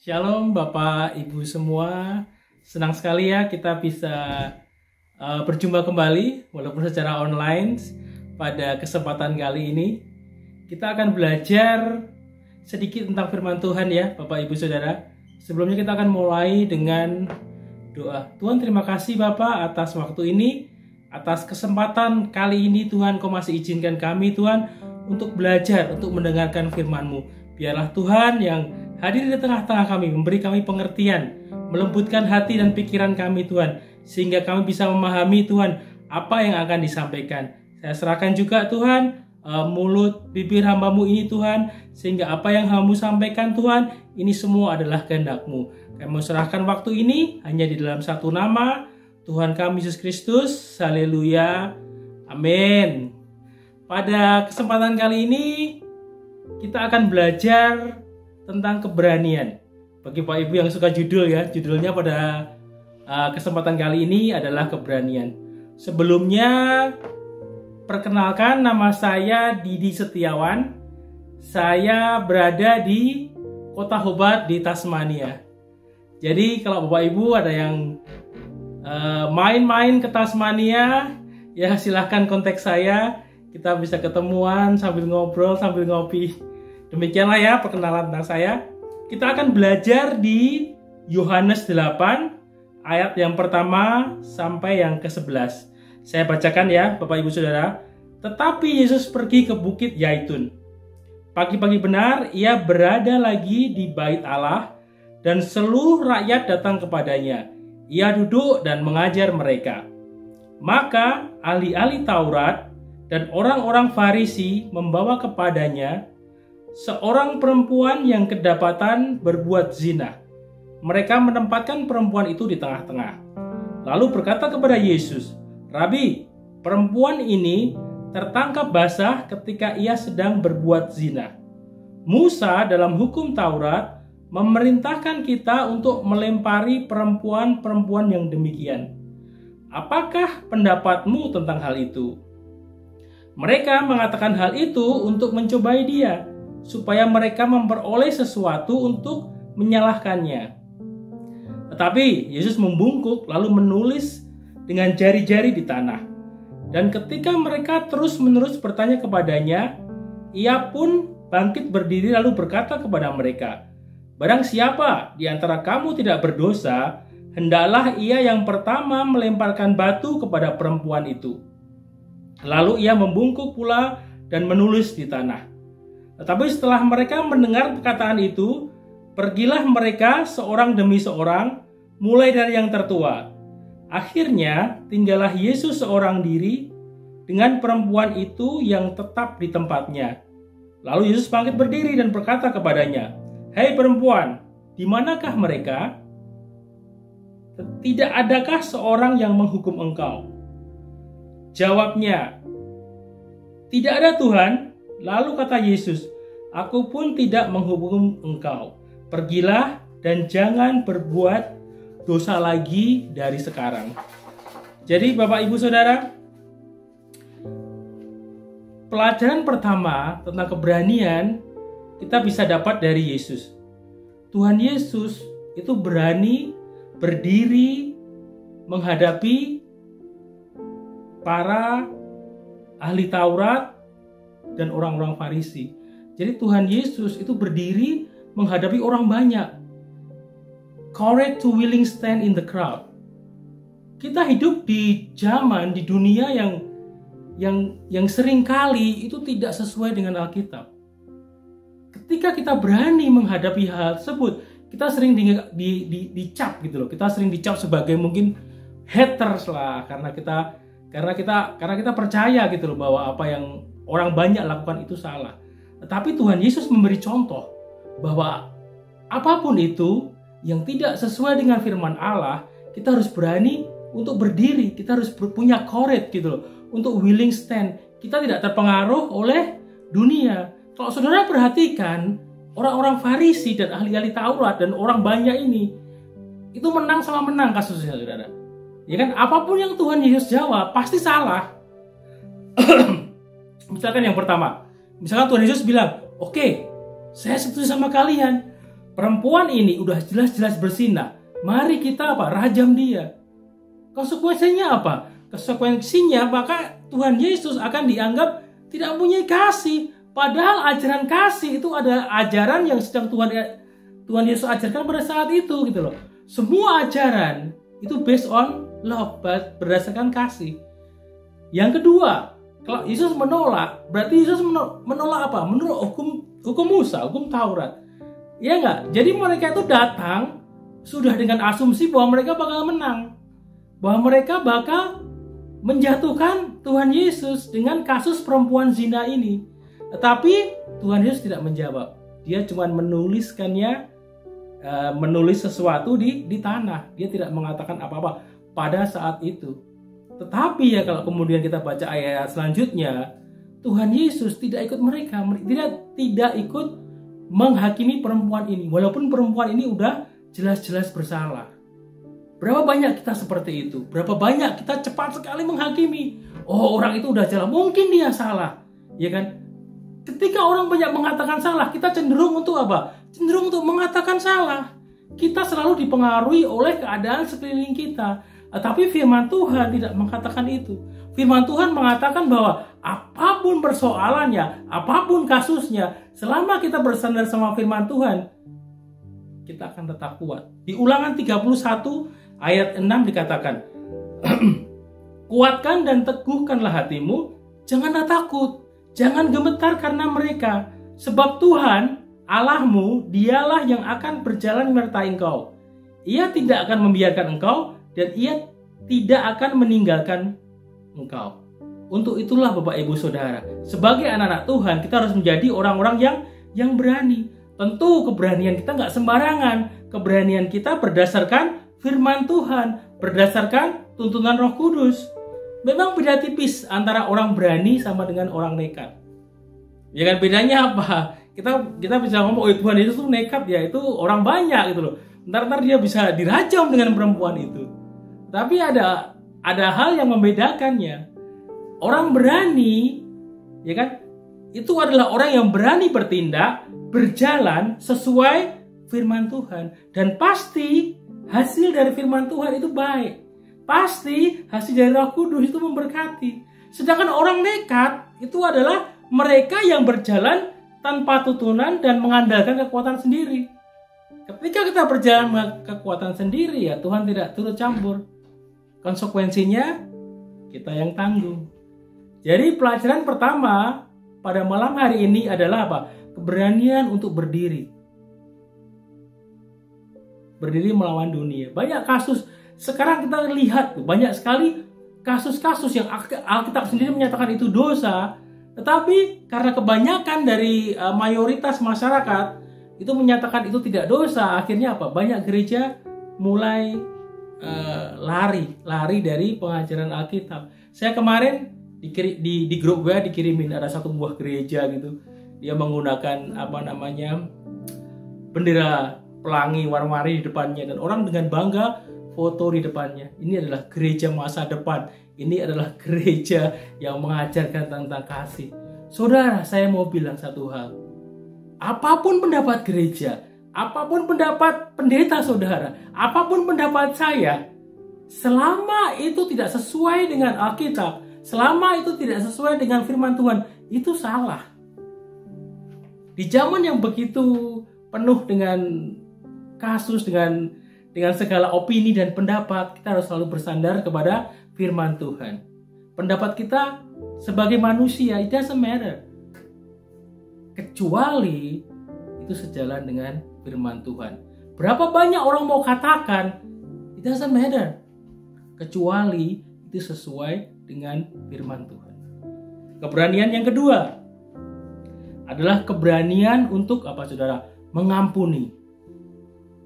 Shalom Bapak Ibu semua, senang sekali ya kita bisa berjumpa kembali walaupun secara online. Pada kesempatan kali ini kita akan belajar sedikit tentang firman Tuhan ya Bapak Ibu Saudara. Sebelumnya kita akan mulai dengan doa. Tuhan, terima kasih Bapak atas waktu ini, atas kesempatan kali ini Tuhan, Kau masih izinkan kami Tuhan untuk belajar, untuk mendengarkan firman-Mu. Biarlah Tuhan yang hadir di tengah-tengah kami, memberi kami pengertian, melembutkan hati dan pikiran kami Tuhan, sehingga kami bisa memahami Tuhan apa yang akan disampaikan. Saya serahkan juga Tuhan mulut bibir hamba-Mu ini Tuhan, sehingga apa yang hamba-Mu sampaikan Tuhan, ini semua adalah kehendak-Mu. Kami mau serahkan waktu ini hanya di dalam satu nama, Tuhan kami Yesus Kristus. Haleluya, amin. Pada kesempatan kali ini kita akan belajar tentang keberanian. Bagi Pak Ibu yang suka judul ya, judulnya pada kesempatan kali ini adalah keberanian. Sebelumnya, perkenalkan, nama saya Didi Setiawan. Saya berada di Kota Hobart di Tasmania. Jadi kalau Bapak Ibu ada yang main-main ke Tasmania, ya silahkan kontak saya. Kita bisa ketemuan sambil ngobrol, sambil ngopi. Demikianlah ya perkenalan tentang saya. Kita akan belajar di Yohanes 8 ayat yang pertama sampai yang ke-11. Saya bacakan ya Bapak Ibu Saudara. Tetapi Yesus pergi ke Bukit Yaitun. Pagi-pagi benar ia berada lagi di bait Allah dan seluruh rakyat datang kepadanya. Ia duduk dan mengajar mereka. Maka ahli-ahli Taurat dan orang-orang Farisi membawa kepadanya seorang perempuan yang kedapatan berbuat zina. Mereka menempatkan perempuan itu di tengah-tengah. Lalu berkata kepada Yesus, "Rabi, perempuan ini tertangkap basah ketika ia sedang berbuat zina. Musa dalam hukum Taurat memerintahkan kita untuk melempari perempuan-perempuan yang demikian. Apakah pendapatmu tentang hal itu?" Mereka mengatakan hal itu untuk mencobai dia, supaya mereka memperoleh sesuatu untuk menyalahkannya. Tetapi Yesus membungkuk lalu menulis dengan jari-jari di tanah. Dan ketika mereka terus-menerus bertanya kepadanya, ia pun bangkit berdiri lalu berkata kepada mereka, "Barang siapa di antara kamu tidak berdosa, hendaklah ia yang pertama melemparkan batu kepada perempuan itu." Lalu ia membungkuk pula dan menulis di tanah. Tetapi setelah mereka mendengar perkataan itu, pergilah mereka seorang demi seorang, mulai dari yang tertua. Akhirnya tinggallah Yesus seorang diri dengan perempuan itu yang tetap di tempatnya. Lalu Yesus bangkit berdiri dan berkata kepadanya, "Hei perempuan, di manakah mereka? Tidak adakah seorang yang menghukum engkau?" Jawabnya, "Tidak ada Tuhan." Lalu kata Yesus, "Aku pun tidak menghukum engkau. Pergilah dan jangan berbuat dosa lagi dari sekarang." Jadi Bapak Ibu Saudara, pelajaran pertama tentang keberanian kita bisa dapat dari Yesus. Tuhan Yesus itu berani berdiri menghadapi para ahli Taurat dan orang-orang Farisi. Jadi Tuhan Yesus itu berdiri menghadapi orang banyak. Courage to willing stand in the crowd. Kita hidup di zaman, di dunia yang sering kali itu tidak sesuai dengan Alkitab. Ketika kita berani menghadapi hal tersebut, kita sering dicap gitu loh. Kita sering dicap sebagai mungkin haters lah, karena kita percaya gitu loh bahwa apa yang orang banyak lakukan itu salah. Tetapi Tuhan Yesus memberi contoh bahwa apapun itu yang tidak sesuai dengan firman Allah, kita harus berani untuk berdiri, kita harus punya courage gitu loh, untuk willing stand. Kita tidak terpengaruh oleh dunia. Kalau saudara perhatikan, orang-orang Farisi dan ahli-ahli Taurat dan orang banyak ini, itu menang sama menang kasusnya saudara. Ya kan, apapun yang Tuhan Yesus jawab pasti salah. Misalkan yang pertama, misalkan Tuhan Yesus bilang, "Oke, saya setuju sama kalian. perempuan ini udah jelas-jelas berzina, mari kita rajam dia. Konsekuensinya apa? Konsekuensinya maka Tuhan Yesus akan dianggap tidak mempunyai kasih. Padahal ajaran kasih itu ada ajaran yang sedang Tuhan Yesus ajarkan pada saat itu gitu loh. Semua ajaran itu based on love, berdasarkan kasih. Yang kedua, kalau Yesus menolak, berarti Yesus menolak apa? Menolak hukum Musa, hukum Taurat. Ya enggak? Jadi mereka itu datang sudah dengan asumsi bahwa mereka bakal menang. Bahwa mereka bakal menjatuhkan Tuhan Yesus dengan kasus perempuan zina ini. Tetapi Tuhan Yesus tidak menjawab. Dia cuma menuliskannya, menulis sesuatu di tanah. Dia tidak mengatakan apa-apa pada saat itu. Tetapi ya kalau kemudian kita baca ayat selanjutnya, Tuhan Yesus tidak ikut mereka. Tidak ikut menghakimi perempuan ini. Walaupun perempuan ini udah jelas-jelas bersalah. Berapa banyak kita seperti itu? Berapa banyak kita cepat sekali menghakimi? Oh, orang itu udah salah, mungkin dia salah. Ya kan? Ketika orang banyak mengatakan salah, kita cenderung untuk apa? Cenderung untuk mengatakan salah. Kita selalu dipengaruhi oleh keadaan sekeliling kita. Tapi firman Tuhan tidak mengatakan itu. Firman Tuhan mengatakan bahwa apapun persoalannya, apapun kasusnya, selama kita bersandar sama firman Tuhan, kita akan tetap kuat. Di Ulangan 31 ayat 6 dikatakan, kuatkan dan teguhkanlah hatimu, janganlah takut, jangan gemetar karena mereka, sebab Tuhan Allahmu dialah yang akan berjalan menyertai engkau. Ia tidak akan membiarkan engkau dan ia tidak akan meninggalkan engkau. Untuk itulah Bapak Ibu Saudara, sebagai anak-anak Tuhan kita harus menjadi orang-orang yang berani. Tentu keberanian kita nggak sembarangan. Keberanian kita berdasarkan firman Tuhan, berdasarkan tuntunan Roh Kudus. Memang beda tipis antara orang berani sama dengan orang nekat. Ya kan, bedanya apa? Kita bisa ngomong, oh Tuhan Yesus tuh nekat ya, itu orang banyak gitu loh. Ntar dia bisa dirajam dengan perempuan itu. Tapi ada hal yang membedakannya. Orang berani, ya kan, itu adalah orang yang berani bertindak, berjalan sesuai firman Tuhan. Dan pasti hasil dari firman Tuhan itu baik. Pasti hasil dari Roh Kudus itu memberkati. Sedangkan orang nekat itu adalah mereka yang berjalan tanpa tuntunan dan mengandalkan kekuatan sendiri. Ketika kita berjalan dengan kekuatan sendiri, ya Tuhan tidak turut campur. Konsekuensinya kita yang tanggung. Jadi pelajaran pertama pada malam hari ini adalah apa? Keberanian untuk berdiri. Berdiri melawan dunia. Banyak kasus sekarang kita lihat banyak sekali kasus-kasus yang Alkitab sendiri menyatakan itu dosa, tetapi karena kebanyakan dari mayoritas masyarakat itu menyatakan itu tidak dosa, akhirnya apa? Banyak gereja mulai lari dari pengajaran Alkitab. Saya kemarin di grup WA dikirimin ada satu buah gereja gitu. Dia menggunakan bendera pelangi warna-warni di depannya dan orang dengan bangga foto di depannya. Ini adalah gereja masa depan. Ini adalah gereja yang mengajarkan tentang kasih. Saudara, saya mau bilang satu hal. Apapun pendapat gereja, apapun pendapat pendeta saudara, apapun pendapat saya, selama itu tidak sesuai dengan Alkitab, selama itu tidak sesuai dengan firman Tuhan, itu salah. Di zaman yang begitu penuh dengan kasus, dengan segala opini dan pendapat, kita harus selalu bersandar kepada firman Tuhan. Pendapat kita sebagai manusia, it doesn't matter. Kecuali itu sejalan dengan firman Tuhan. Berapa banyak orang mau katakan, it doesn't matter. Kecuali itu sesuai dengan firman Tuhan. Keberanian yang kedua adalah keberanian untuk apa saudara? Mengampuni.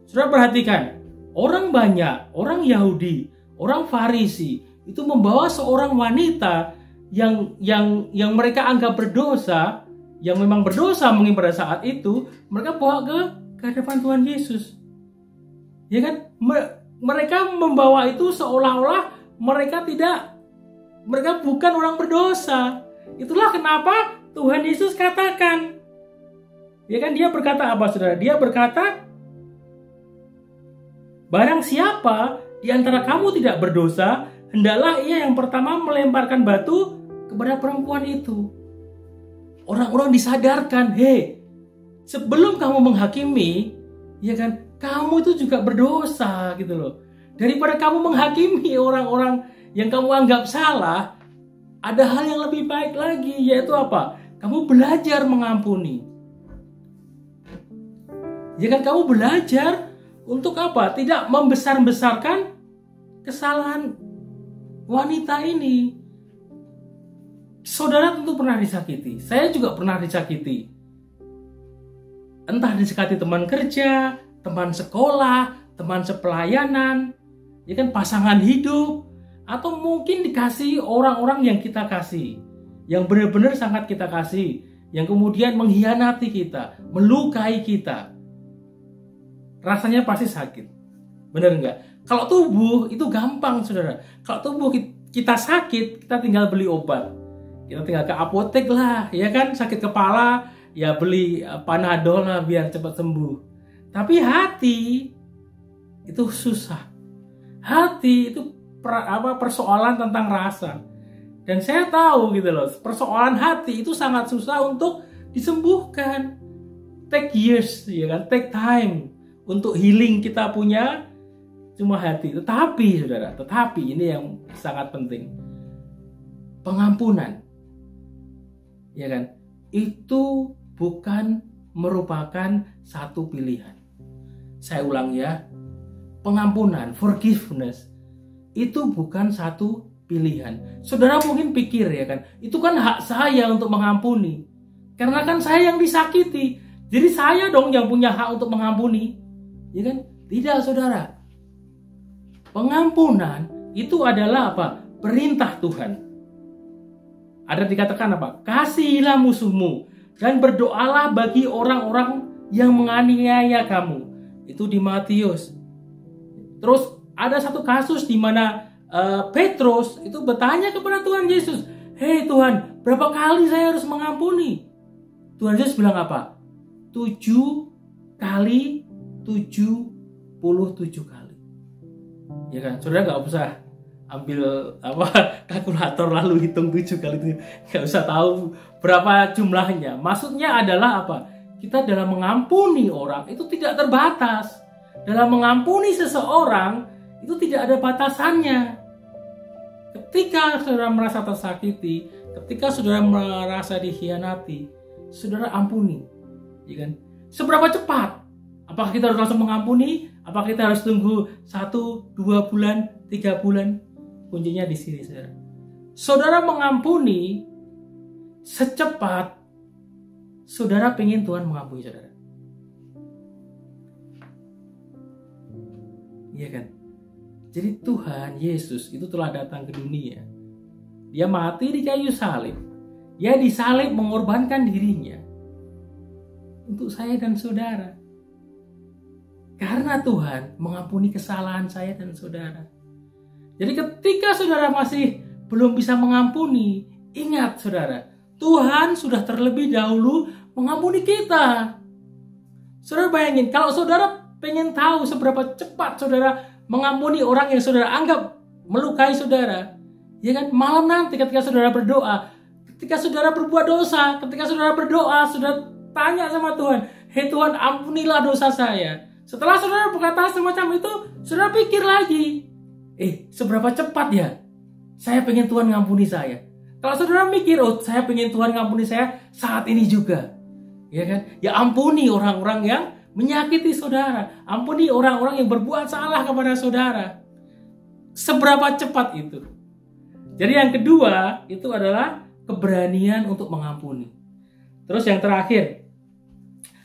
Saudara perhatikan, orang banyak, orang Yahudi, orang Farisi itu membawa seorang wanita yang mereka anggap berdosa, yang memang berdosa mungkin pada saat itu, mereka bawa ke hadapan Tuhan Yesus. Ya kan? Mereka membawa itu seolah-olah mereka bukan orang berdosa. Itulah kenapa Tuhan Yesus katakan, ya kan, dia berkata apa saudara? Dia berkata, Barang siapa di antara kamu tidak berdosa, hendaklah ia yang pertama melemparkan batu kepada perempuan itu. Orang-orang disadarkan, hei, sebelum kamu menghakimi, ya kan, kamu itu juga berdosa gitu loh. Daripada kamu menghakimi orang-orang yang kamu anggap salah, ada hal yang lebih baik lagi, yaitu apa? Kamu belajar mengampuni. Ya kan, kamu belajar untuk apa? Tidak membesar-besarkan kesalahan wanita ini. Saudara tentu pernah disakiti. Saya juga pernah disakiti. Entah disakiti teman kerja, teman sekolah, teman sepelayanan, ya kan, pasangan hidup, atau mungkin dikasih orang-orang yang kita kasih, yang benar-benar sangat kita kasih, yang kemudian mengkhianati kita, melukai kita. Rasanya pasti sakit. Benar nggak? Kalau tubuh itu gampang, saudara. Kalau tubuh kita sakit, kita tinggal beli obat. Kita tinggal ke apotek lah, ya kan? Sakit kepala, ya beli Panadol lah biar cepat sembuh. Tapi hati itu susah. Hati itu persoalan tentang rasa. Dan saya tahu gitu loh, persoalan hati itu sangat susah untuk disembuhkan. Take years, ya kan? Take time untuk healing kita punya cuma hati. Tetapi saudara, ini yang sangat penting. Pengampunan, ya kan? Itu bukan merupakan satu pilihan. Saya ulang ya, pengampunan, forgiveness, itu bukan satu pilihan. Saudara mungkin pikir, ya kan, itu kan hak saya untuk mengampuni. Karena kan saya yang disakiti, jadi saya dong yang punya hak untuk mengampuni. Ya kan? Tidak, saudara. Pengampunan itu adalah apa? Perintah Tuhan. Ada dikatakan apa? Kasihilah musuhmu dan berdoalah bagi orang-orang yang menganiaya kamu. Itu di Matius. Terus ada satu kasus di mana Petrus itu bertanya kepada Tuhan Yesus, "Hei Tuhan, berapa kali saya harus mengampuni?" Tuhan Yesus bilang apa? 7 kali 77 kali. Ya kan, saudara nggak usah ambil kalkulator lalu hitung 7 kali itu, nggak usah tahu berapa jumlahnya. Maksudnya adalah apa? Kita dalam mengampuni orang itu tidak terbatas. Dalam mengampuni seseorang itu tidak ada batasannya. Ketika saudara merasa tersakiti, ketika saudara merasa dikhianati, saudara ampuni, ya kan? Seberapa cepat? Apakah kita harus langsung mengampuni? Apakah kita harus tunggu 1, 2 bulan, 3 bulan? Kuncinya di sini, saudara. Saudara mengampuni secepat saudara pengen Tuhan mengampuni saudara. Iya kan? Jadi Tuhan Yesus itu telah datang ke dunia. Dia mati di kayu salib. Dia disalib mengorbankan dirinya untuk saya dan saudara. Karena Tuhan mengampuni kesalahan saya dan saudara. Jadi ketika saudara masih belum bisa mengampuni, ingat saudara, Tuhan sudah terlebih dahulu mengampuni kita. Saudara bayangin, kalau saudara pengen tahu seberapa cepat saudara mengampuni orang yang saudara anggap melukai saudara, ya kan, malam nanti ketika saudara berdoa, ketika saudara berbuat dosa, ketika saudara berdoa, saudara tanya sama Tuhan, "Hei Tuhan, ampunilah dosa saya." Setelah saudara berkata semacam itu, saudara pikir lagi, seberapa cepat ya saya pengen Tuhan ngampuni saya. Kalau saudara mikir, saya pengen Tuhan ngampuni saya saat ini juga, ya kan? Ya ampuni orang-orang yang menyakiti saudara, ampuni orang-orang yang berbuat salah kepada saudara. Seberapa cepat itu? Jadi yang kedua itu adalah keberanian untuk mengampuni. Terus yang terakhir,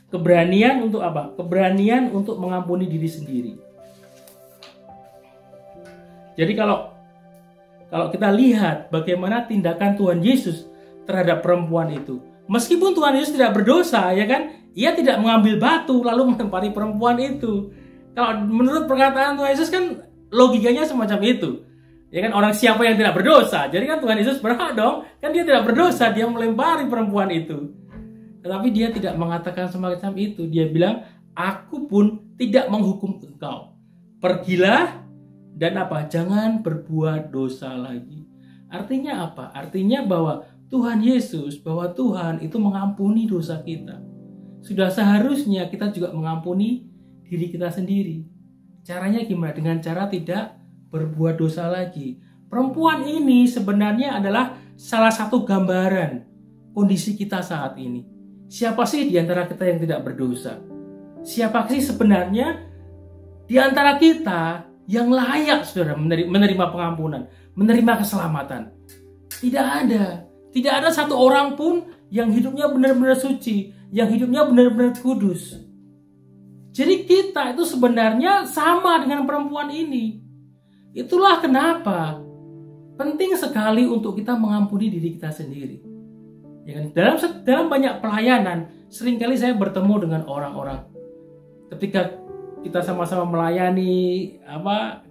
keberanian untuk apa? Keberanian untuk mengampuni diri sendiri. Jadi kalau kita lihat bagaimana tindakan Tuhan Yesus terhadap perempuan itu, meskipun Tuhan Yesus tidak berdosa, ya kan, ia tidak mengambil batu lalu melempari perempuan itu. Kalau menurut perkataan Tuhan Yesus kan logikanya semacam itu, ya kan, orang siapa yang tidak berdosa? Jadi kan Tuhan Yesus berhak dong, kan dia tidak berdosa, dia melempari perempuan itu. Tetapi dia tidak mengatakan semacam itu. Dia bilang, "Aku pun tidak menghukum engkau. pergilah dan apa? Jangan berbuat dosa lagi. Artinya apa? Artinya bahwa Tuhan Yesus, bahwa Tuhan itu mengampuni dosa kita. Sudah seharusnya kita juga mengampuni diri kita sendiri. Caranya gimana? Dengan cara tidak berbuat dosa lagi. Perempuan ini sebenarnya adalah salah satu gambaran kondisi kita saat ini. Siapa sih di antara kita yang tidak berdosa? Siapa sih sebenarnya di antara kita yang layak, saudara, menerima pengampunan, menerima keselamatan? Tidak ada. Tidak ada satu orang pun yang hidupnya benar-benar suci, yang hidupnya benar-benar kudus. Jadi kita itu sebenarnya sama dengan perempuan ini. Itulah kenapa penting sekali untuk kita mengampuni diri kita sendiri. Ya kan? Dalam banyak pelayanan, seringkali saya bertemu dengan orang-orang. Ketika kita sama-sama melayani,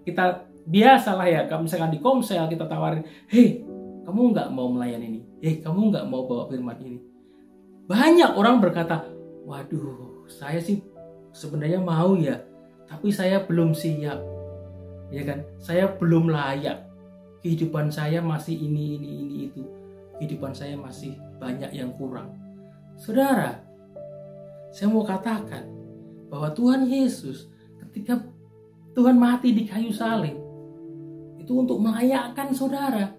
kita biasalah ya, misalkan di Komsel kita tawarin, "Hei, kamu nggak mau melayani ini? Kamu nggak mau bawa firman ini?" Banyak orang berkata, "Waduh, saya sih sebenarnya mau ya, tapi saya belum siap, ya kan? Saya belum layak. Kehidupan saya masih ini itu. Kehidupan saya masih banyak yang kurang." Saudara, saya mau katakan bahwa Tuhan Yesus ketika Tuhan mati di kayu salib itu untuk melayakkan saudara.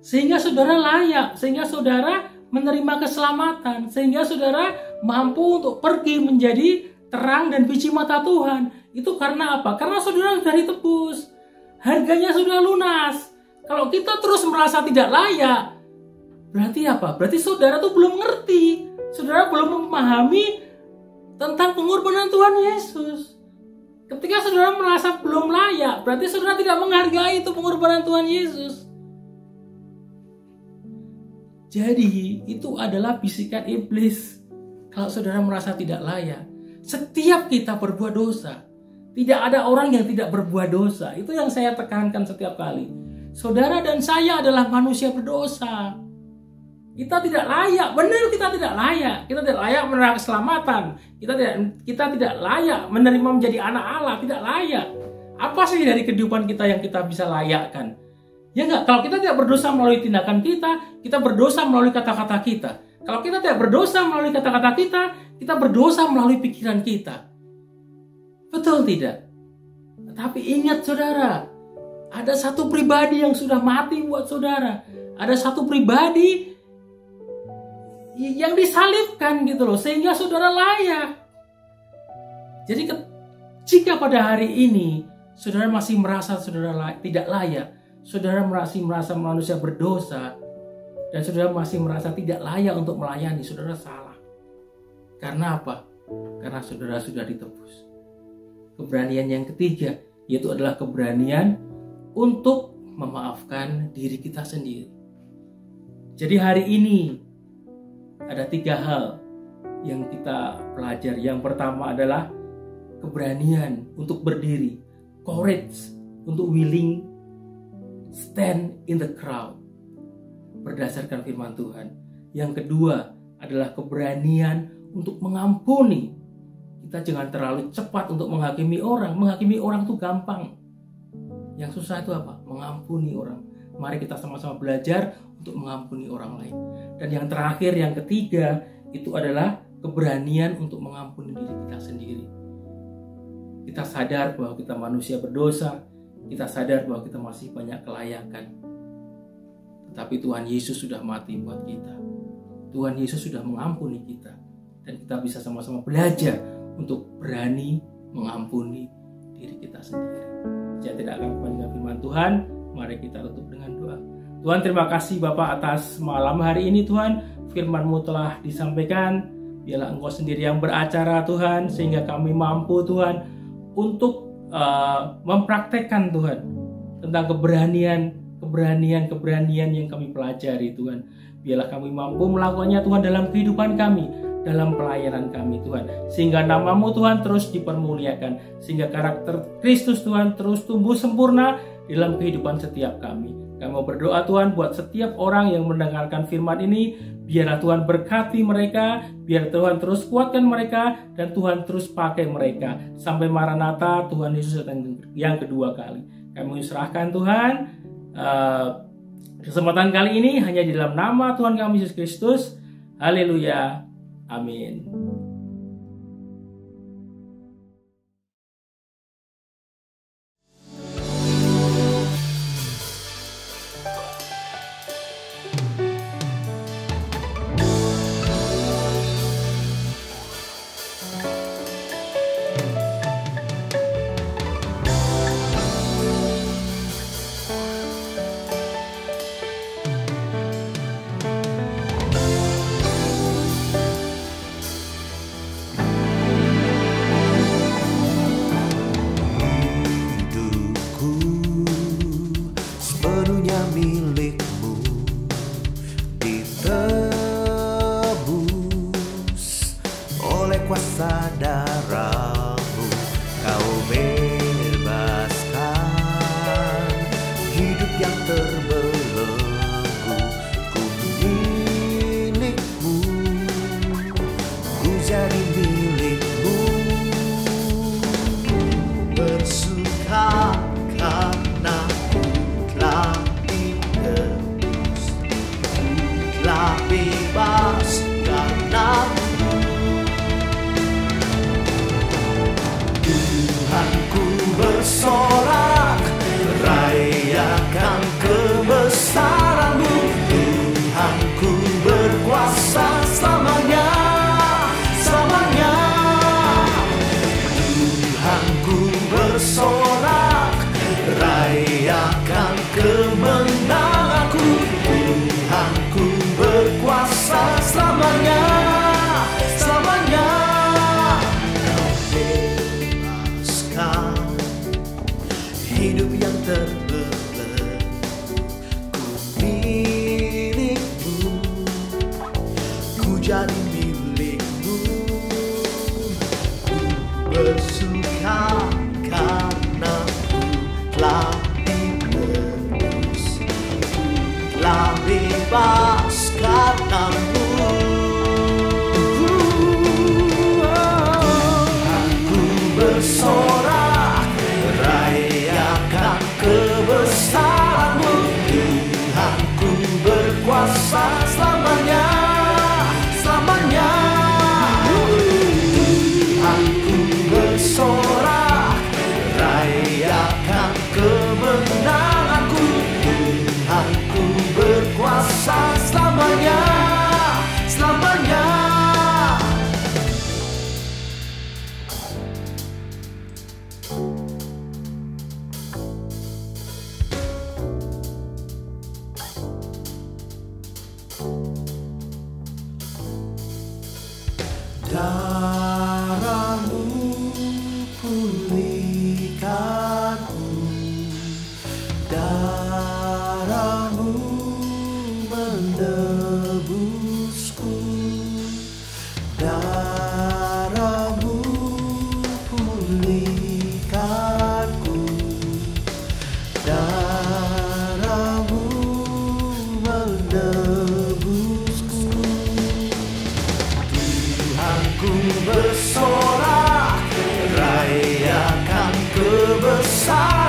Sehingga saudara layak, sehingga saudara menerima keselamatan, sehingga saudara mampu untuk pergi menjadi terang dan biji mata Tuhan. Itu karena apa? Karena saudara sudah ditebus. Harganya sudah lunas. Kalau kita terus merasa tidak layak, berarti apa? Berarti saudara tuh belum ngerti. Saudara belum memahami tentang pengorbanan Tuhan Yesus. Ketika saudara merasa belum layak, berarti saudara tidak menghargai itu pengorbanan Tuhan Yesus. Jadi itu adalah bisikan iblis. Kalau saudara merasa tidak layak, setiap kita berbuat dosa. Tidak ada orang yang tidak berbuat dosa. Itu yang saya tekankan setiap kali. Saudara dan saya adalah manusia berdosa. Kita tidak layak, benar kita tidak layak. Kita tidak layak menerima keselamatan. Kita tidak layak menerima menjadi anak Allah, tidak layak. Apa sih dari kehidupan kita yang kita bisa layakkan? Ya enggak, kalau kita tidak berdosa melalui tindakan kita berdosa melalui kata-kata kita. Kalau kita tidak berdosa melalui kata-kata kita berdosa melalui pikiran kita. Betul tidak? Tapi ingat saudara, ada satu pribadi yang sudah mati buat saudara. Ada satu pribadi yang disalibkan gitu loh, sehingga saudara layak. Jadi jika pada hari ini saudara masih merasa saudara tidak layak, saudara masih merasa manusia berdosa, dan saudara masih merasa tidak layak untuk melayani, saudara salah. Karena apa? Karena saudara sudah ditebus. Keberanian yang ketiga, yaitu adalah keberanian untuk memaafkan diri kita sendiri. Jadi hari ini ada 3 hal yang kita pelajari. Yang pertama adalah keberanian untuk berdiri, courage untuk willing stand in the crowd berdasarkan firman Tuhan. Yang kedua adalah keberanian untuk mengampuni. Kita jangan terlalu cepat untuk menghakimi orang. Menghakimi orang itu gampang. Yang susah itu apa? Mengampuni orang. Mari kita sama-sama belajar untuk mengampuni orang lain. Dan yang terakhir, yang ketiga, itu adalah keberanian untuk mengampuni diri kita sendiri. Kita sadar bahwa kita manusia berdosa. Kita sadar bahwa kita masih banyak kelayakan. Tetapi Tuhan Yesus sudah mati buat kita. Tuhan Yesus sudah mengampuni kita. Dan kita bisa sama-sama belajar untuk berani mengampuni diri kita sendiri. Saya tidak akan kepanjangan firman Tuhan. Mari kita tutup dengan doa. Tuhan, terima kasih Bapak atas malam hari ini Tuhan. Firman-Mu telah disampaikan. Biarlah Engkau sendiri yang beracara Tuhan, sehingga kami mampu Tuhan untuk mempraktekkan Tuhan tentang keberanian yang kami pelajari Tuhan. Biarlah kami mampu melakukannya Tuhan dalam kehidupan kami, dalam pelayanan kami Tuhan, sehingga nama-Mu Tuhan terus dipermuliakan, sehingga karakter Kristus Tuhan terus tumbuh sempurna dalam kehidupan setiap kami. Kami mau berdoa Tuhan buat setiap orang yang mendengarkan firman ini, Biarlah Tuhan berkati mereka, biar Tuhan terus kuatkan mereka, dan Tuhan terus pakai mereka sampai Maranatha, Tuhan Yesus datang yang kedua kali. Kami serahkan Tuhan kesempatan kali ini hanya di dalam nama Tuhan kami Yesus Kristus. Haleluya. Amin. Kuasa darah-Mu Kau bebaskan hidup yang terbelenggu. Ku milik-Mu, ku jadi milik-Mu. Bersuka karena Ku telah ditebus, telah bebas karena Tuhanku bersorak, rayakan kebesaran-Mu. Tuhanku berkuasa selamanya, selamanya. Tuhanku bersorak, rayakan kemenanganku. Tuhanku berkuasa selamanya, selamanya. Hidup yang terbelenggu, ku milik-Mu, ku jadi milik-Mu. Ku bersuka karena Ku telah ditebus, telah bebas karena-Mu. Tuhanku bersorak, rayakan kebesaran-Mu. Tuhanku berkuasa selamanya, selamanya. Tuhanku bersorak, rayakan kemenanganku. Tuhanku berkuasa selamanya, selamanya. Darah-Mu pulihkanku, darah-Mu menebusku, darah-Mu pulihkanku, darah-Mu menebusku. Tuhanku bersorak, rayakan kebesaran.